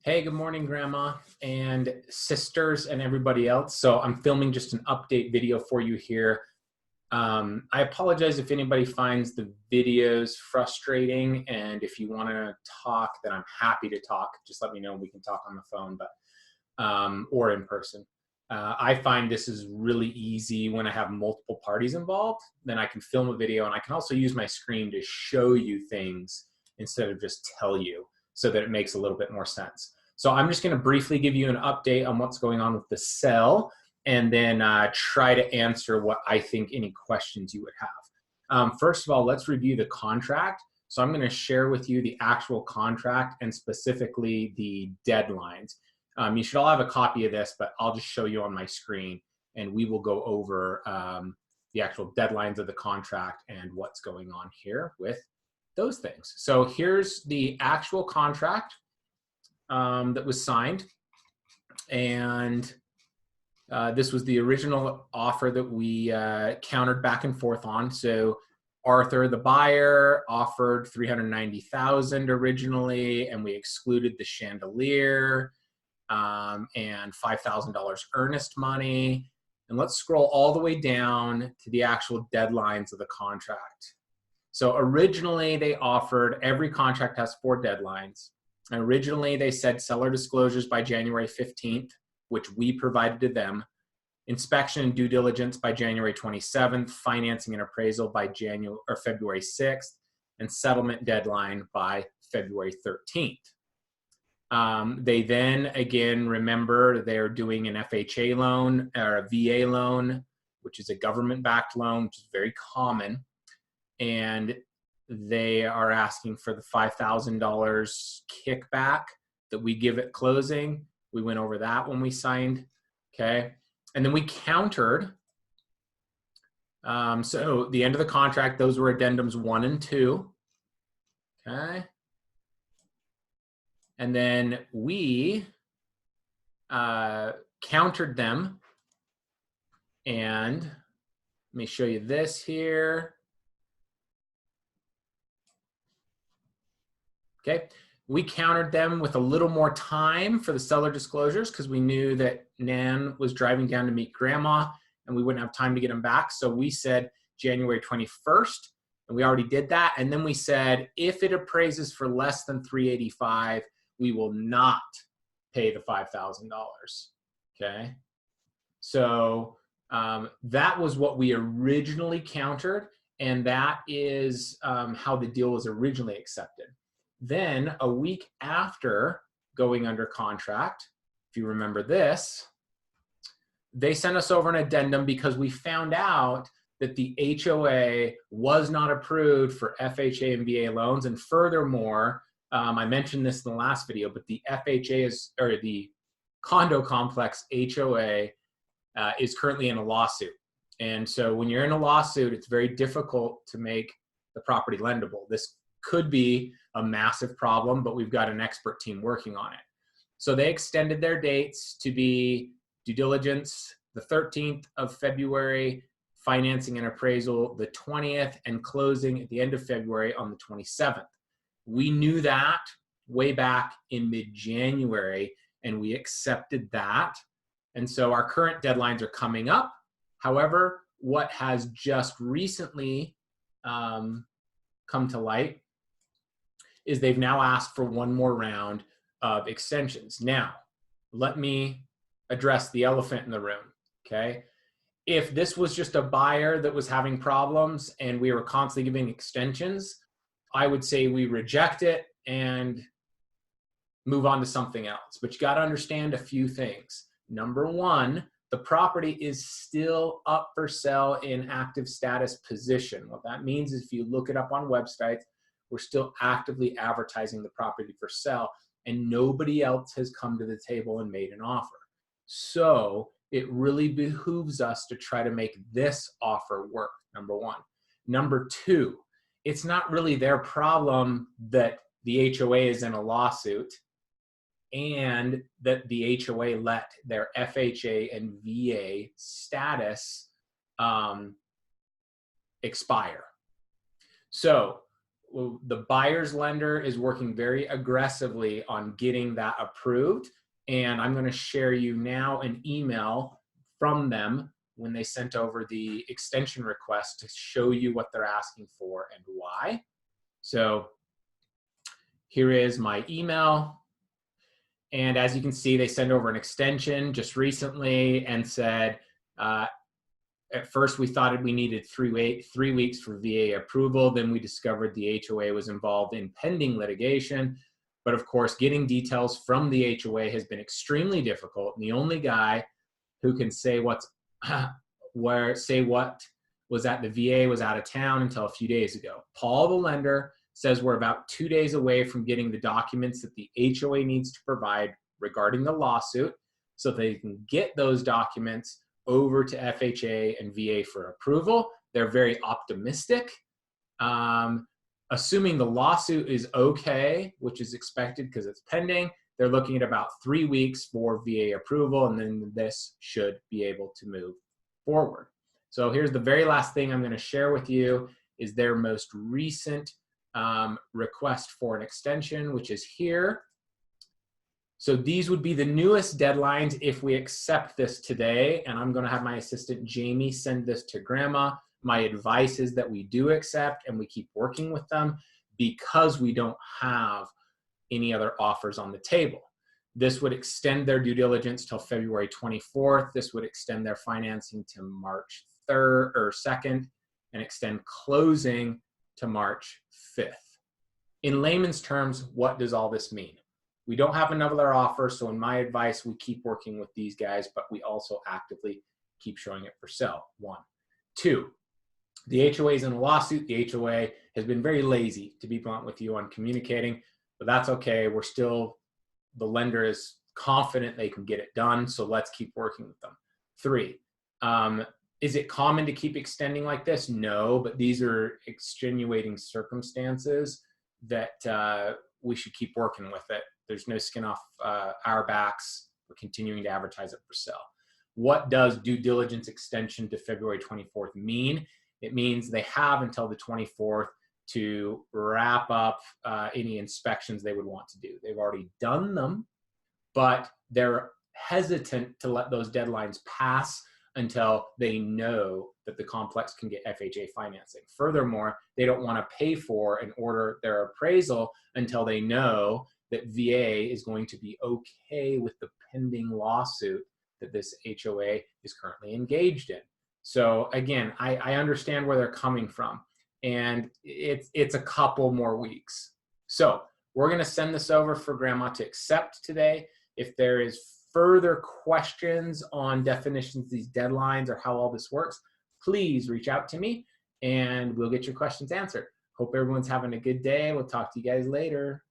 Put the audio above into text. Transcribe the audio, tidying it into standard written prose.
Hey, good morning, Grandma and sisters and everybody else. So I'm filming just an update video for you here. I apologize if anybody finds the videos frustrating, and if you want to talk, then I'm happy to talk. Just let me know and we can talk on the phone, or in person. I find this is really easy when I have multiple parties involved. Then I can film a video, and I can also use my screen to show you things instead of just tell you, so that it makes a little bit more sense. So I'm just going to briefly give you an update on what's going on with the cell, and then try to answer what I think any questions you would have. First of all, let's review the contract. So I'm going to share with you the actual contract and specifically the deadlines. You should all have a copy of this, but I'll just show you on my screen, and we will go over the actual deadlines of the contract and what's going on here with those things. So here's the actual contract that was signed, and this was the original offer that we countered back and forth on. So Arthur, the buyer, offered $390,000 originally, and we excluded the chandelier and $5,000 earnest money. And let's scroll all the way down to the actual deadlines of the contract. So originally they offered, every contract has 4 deadlines. And originally they said seller disclosures by January 15th, which we provided to them. Inspection and due diligence by January 27th, financing and appraisal by February 6th, and settlement deadline by February 13th. They then, again, remember they're doing an FHA loan or a VA loan, which is a government-backed loan, which is very common. And they are asking for the $5,000 kickback that we give at closing. We went over that when we signed, okay? And then we countered. So the end of the contract, those were addendums 1 and 2, okay? And then we countered them, and let me show you this here. Okay, we countered them with a little more time for the seller disclosures because we knew that Nan was driving down to meet Grandma and we wouldn't have time to get them back. So we said January 21st, and we already did that. And then we said, if it appraises for less than $385,000, we will not pay the $5,000, okay? So that was what we originally countered, and that is how the deal was originally accepted. Then a week after going under contract, if you remember this, they sent us over an addendum because we found out that the HOA was not approved for FHA and VA loans. And furthermore, I mentioned this in the last video, but the FHA or the condo complex HOA is currently in a lawsuit. And so when you're in a lawsuit, it's very difficult to make the property lendable. This could be a massive problem, but we've got an expert team working on it. So they extended their dates to be due diligence the 13th of February, financing and appraisal the 20th, and closing at the end of February on the 27th. We knew that way back in mid-January, and we accepted that. And so our current deadlines are coming up. However, what has just recently come to light is they've now asked for one more round of extensions. Now, let me address the elephant in the room, okay? If this was just a buyer that was having problems and we were constantly giving extensions, I would say we reject it and move on to something else. But you got to understand a few things. Number one, the property is still up for sale in active status position. What that means is if you look it up on websites, we're still actively advertising the property for sale, and nobody else has come to the table and made an offer. So it really behooves us to try to make this offer work, number one. Number two, it's not really their problem that the HOA is in a lawsuit and that the HOA let their FHA and VA status expire. So the buyer's lender is working very aggressively on getting that approved. And I'm going to share you now an email from them when they sent over the extension request to show you what they're asking for and why. So here is my email. And as you can see, they sent over an extension just recently and said, at first we thought we needed 3 weeks for VA approval. Then we discovered the HOA was involved in pending litigation. But of course, getting details from the HOA has been extremely difficult. And the only guy who can say what was at the VA was out of town until a few days ago. Paul, the lender, says we're about 2 days away from getting the documents that the HOA needs to provide regarding the lawsuit so they can get those documents over to FHA and VA for approval. They're very optimistic. Assuming the lawsuit is okay, which is expected because it's pending, they're looking at about 3 weeks for VA approval, and then this should be able to move forward. So here's the very last thing I'm going to share with you is their most recent request for an extension, which is here. So these would be the newest deadlines if we accept this today, and I'm going to have my assistant Jamie send this to Grandma. My advice is that we do accept and we keep working with them because we don't have any other offers on the table. This would extend their due diligence till February 24th. This would extend their financing to March 3rd or 2nd and extend closing to March 5th. In layman's terms, what does all this mean? We don't have another offer, so in my advice, we keep working with these guys, but we also actively keep showing it for sale, 1. 2, the HOA is in a lawsuit. The HOA has been very lazy, to be blunt with you, on communicating, but that's okay. The lender is confident they can get it done, so let's keep working with them. 3, is it common to keep extending like this? No, but these are extenuating circumstances that we should keep working with it. There's no skin off our backs. We're continuing to advertise it for sale. What does due diligence extension to February 24th mean? It means they have until the 24th to wrap up any inspections they would want to do. They've already done them, but they're hesitant to let those deadlines pass until they know that the complex can get FHA financing. Furthermore, they don't want to pay for and order their appraisal until they know that VA is going to be okay with the pending lawsuit that this HOA is currently engaged in. So again, I understand where they're coming from, and it's a couple more weeks. So we're going to send this over for Grandma to accept today. If there is further questions on definitions, these deadlines, or how all this works, please reach out to me and we'll get your questions answered. Hope everyone's having a good day. We'll talk to you guys later.